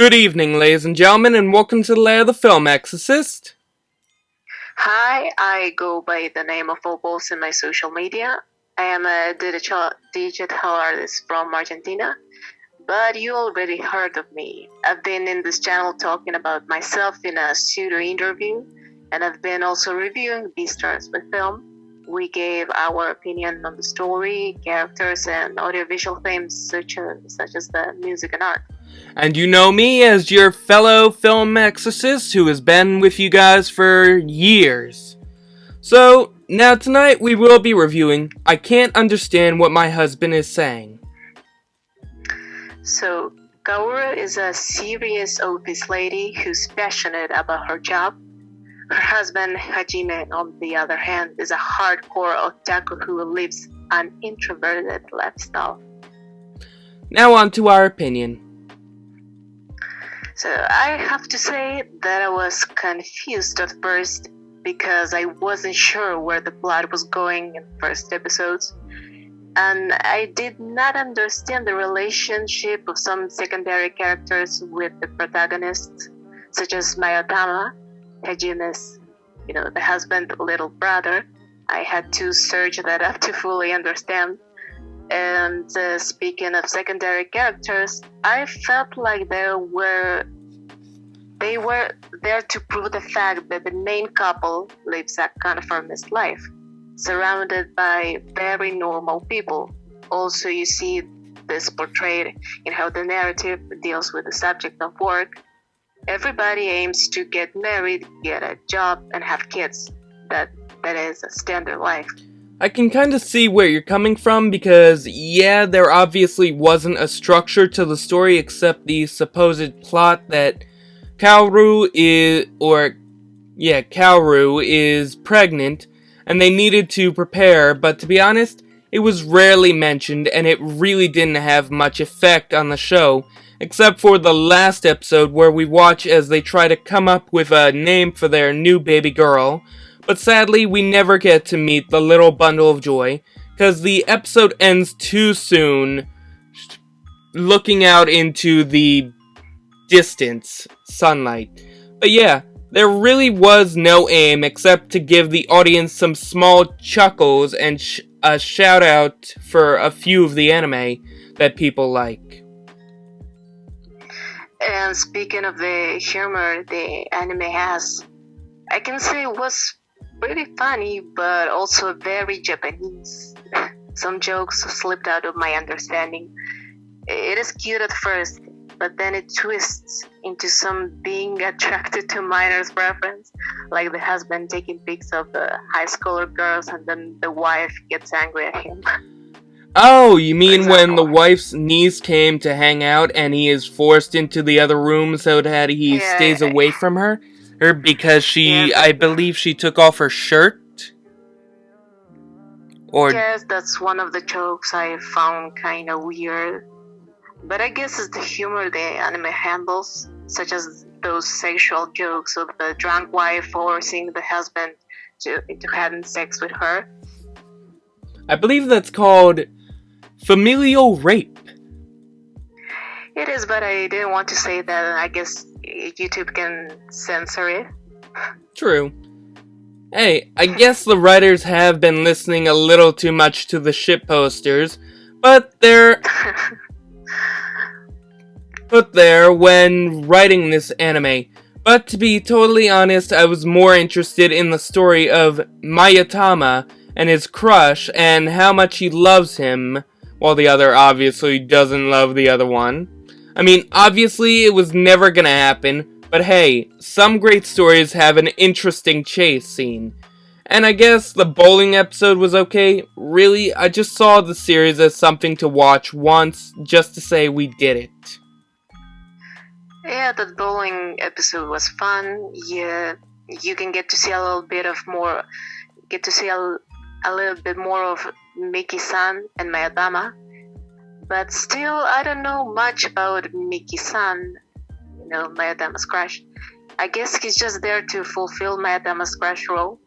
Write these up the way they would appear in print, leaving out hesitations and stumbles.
Good evening, ladies and gentlemen, and welcome to the Lair of the Film Exorcist. Hi, I go by the name of Opals in my social media. I am a digital artist from Argentina, but you already heard of me. I've been in this channel talking about myself in a pseudo interview, and I've been also reviewing B-stars with film. We gave our opinion on the story, characters, and audiovisual themes such as the music and art. And you know me as your fellow film exorcist who has been with you guys for years. So, now tonight we will be reviewing I Can't Understand What My Husband Is Saying. So, Kaoru is a serious office lady who's passionate about her job. Her husband, Hajime, on the other hand, is a hardcore otaku who lives an introverted lifestyle. Now on to our opinion. So I have to say that I was confused at first because I wasn't sure where the plot was going in the first episodes. And I did not understand the relationship of some secondary characters with the protagonists, such as Mayotama, Hajime's, the husband, little brother. I had to search that up to fully understand. And speaking of secondary characters, I felt like they were there to prove the fact that the main couple lives a conformist life, surrounded by very normal people. Also, you see this portrayed in how the narrative deals with the subject of work. Everybody aims to get married, get a job, and have kids. That is a standard life. I can kind of see where you're coming from because, yeah, there obviously wasn't a structure to the story except the supposed plot that Kaoru is pregnant and they needed to prepare, but to be honest, it was rarely mentioned and it really didn't have much effect on the show, except for the last episode where we watch as they try to come up with a name for their new baby girl. But sadly, we never get to meet the little bundle of joy, because the episode ends too soon, looking out into the distance sunlight. But yeah, there really was no aim except to give the audience some small chuckles and a shout out for a few of the anime that people like. And speaking of the humor the anime has, I can say it was pretty funny, but also very Japanese. Some jokes slipped out of my understanding. It is cute at first, but then it twists into some being attracted to minors reference, like the husband taking pics of the high schooler girls and then the wife gets angry at him. Oh, you mean when the wife's niece came to hang out and he is forced into the other room so that he stays away from her? Or because I believe she took off her shirt? Yes, that's one of the jokes I found kind of weird. But I guess it's the humor the anime handles, such as those sexual jokes of the drunk wife forcing the husband into having sex with her. I believe that's called familial rape. It is, but I didn't want to say that, and I guess YouTube can censor it. True. Hey, I guess the writers have been listening a little too much to the ship posters, but they're put there when writing this anime. But to be totally honest, I was more interested in the story of Mayotama and his crush and how much he loves him, while the other obviously doesn't love the other one. I mean, obviously it was never gonna happen, but hey, some great stories have an interesting chase scene. And I guess the bowling episode was okay. Really, I just saw the series as something to watch once, just to say we did it. Yeah, the bowling episode was fun. Yeah, you can get to see a little bit more of Miki-san and Mayadama. But still, I don't know much about Miki-san, Mayadama's crush. I guess he's just there to fulfill Mayadama's crush role.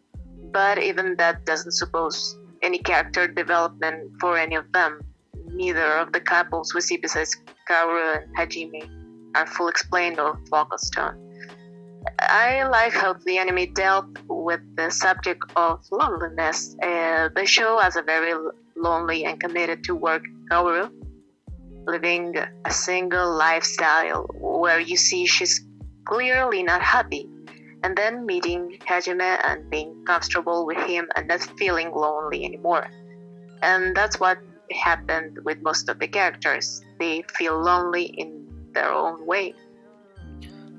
But even that doesn't suppose any character development for any of them. Neither of the couples we see besides Kaoru and Hajime are full explained or focused on. I like how the anime dealt with the subject of loneliness. The show has a very lonely and committed to work Kaoru, living a single lifestyle where you see she's clearly not happy, and then meeting Hajime and being comfortable with him and not feeling lonely anymore. And that's what happened with most of the characters. They feel lonely in their own way.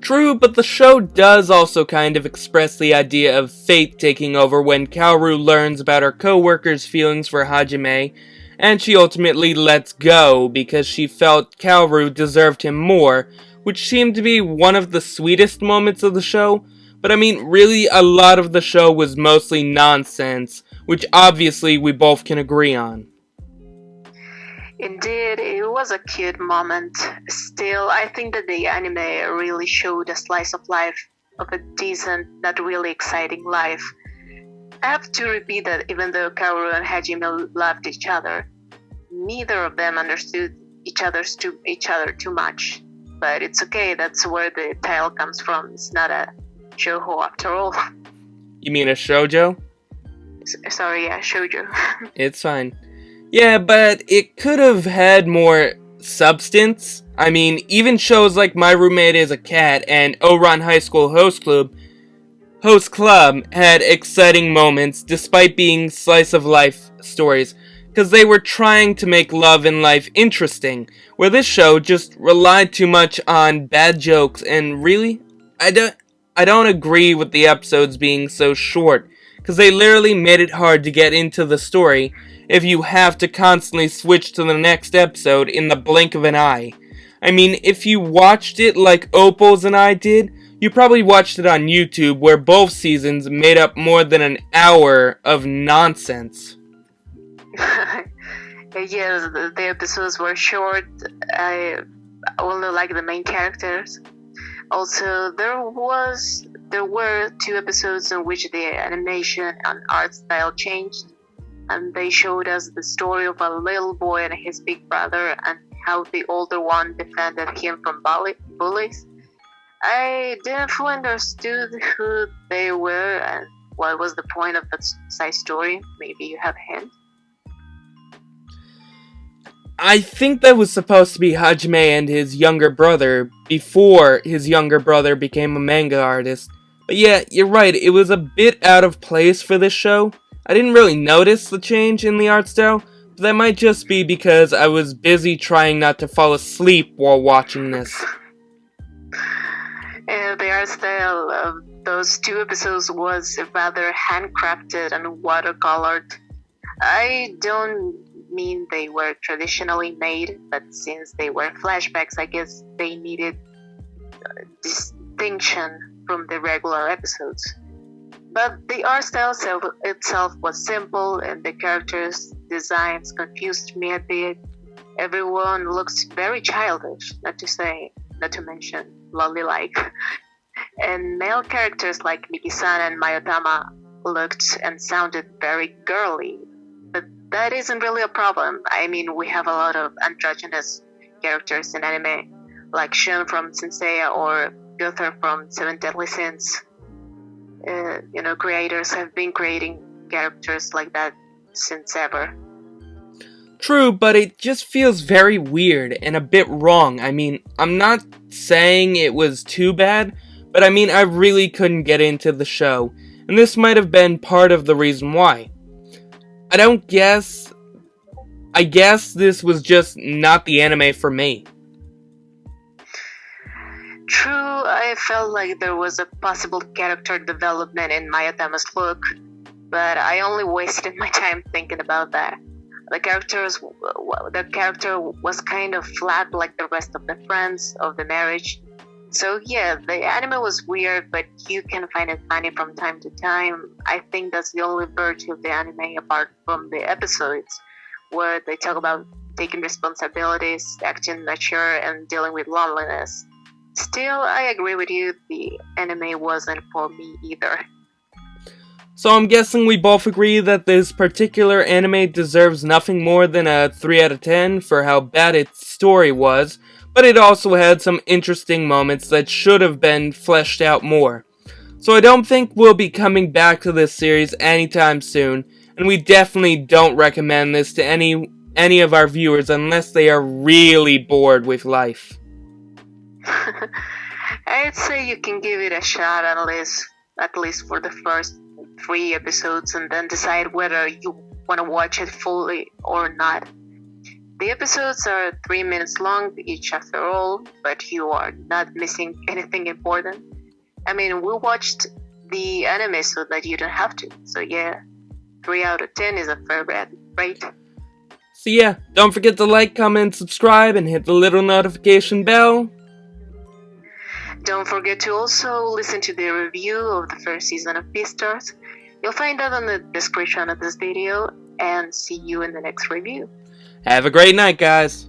True, but the show does also kind of express the idea of fate taking over when Kaoru learns about her co-worker's feelings for Hajime, and she ultimately lets go because she felt Kaoru deserved him more, which seemed to be one of the sweetest moments of the show. But I mean, really, a lot of the show was mostly nonsense, which obviously we both can agree on. Indeed, it was a cute moment. Still, I think that the anime really showed a slice of life, of a decent, not really exciting life. I have to repeat that even though Kaoru and Hajime loved each other, neither of them understood each other too much. But it's okay, that's where the title comes from. It's not a shoujo after all. You mean a shoujo? Sorry, yeah, shoujo. It's fine. Yeah, but it could have had more substance. I mean, even shows like My Roommate is a Cat and Ouran High School Host Club had exciting moments despite being slice-of-life stories, because they were trying to make love in life interesting, where this show just relied too much on bad jokes, and really, I don't agree with the episodes being so short, because they literally made it hard to get into the story if you have to constantly switch to the next episode in the blink of an eye. I mean, if you watched it like Opals and I did, you probably watched it on YouTube, where both seasons made up more than an hour of nonsense. Yes, the episodes were short. I only like the main characters. Also, there were 2 episodes in which the animation and art style changed, and they showed us the story of a little boy and his big brother and how the older one defended him from bullies. I didn't fully understood who they were and what was the point of that side story. Maybe you have a hint? I think that was supposed to be Hajime and his younger brother before his younger brother became a manga artist. But yeah, you're right, it was a bit out of place for this show. I didn't really notice the change in the art style, but that might just be because I was busy trying not to fall asleep while watching this. The art style of those 2 episodes was rather handcrafted and watercolored. I don't mean they were traditionally made, but since they were flashbacks, I guess they needed distinction from the regular episodes. But the art style itself was simple, and the characters' designs confused me a bit. Everyone looks very childish, not to mention lolly-like. And male characters like Miki-san and Mayotama looked and sounded very girly. But that isn't really a problem. I mean, we have a lot of androgynous characters in anime, like Shun from Senseiya or Gunther from Seven Deadly Sins. Creators have been creating characters like that since ever. True, but it just feels very weird and a bit wrong. I mean, I'm not saying it was too bad, but I mean, I really couldn't get into the show, and this might have been part of the reason why. I guess this was just not the anime for me. True, I felt like there was a possible character development in Mayatama's look, but I only wasted my time thinking about that. The character was kind of flat like the rest of the friends of the marriage. So yeah, the anime was weird, but you can find it funny from time to time. I think that's the only virtue of the anime, apart from the episodes where they talk about taking responsibilities, acting mature, and dealing with loneliness. Still, I agree with you, the anime wasn't for me either. So I'm guessing we both agree that this particular anime deserves nothing more than a 3 out of 10 for how bad its story was, but it also had some interesting moments that should have been fleshed out more. So I don't think we'll be coming back to this series anytime soon, and we definitely don't recommend this to any of our viewers unless they are really bored with life. I'd say you can give it a shot at least for the first 3 episodes, and then decide whether you want to watch it fully or not. The episodes are 3 minutes long each after all, but you are not missing anything important. I mean, we watched the anime so that you don't have to. So yeah, 3 out of 10 is a fair rate. So yeah, don't forget to like, comment, subscribe, and hit the little notification bell. Don't forget to also listen to the review of the first season of Beastars. You'll find that on the description of this video, and see you in the next review. Have a great night, guys.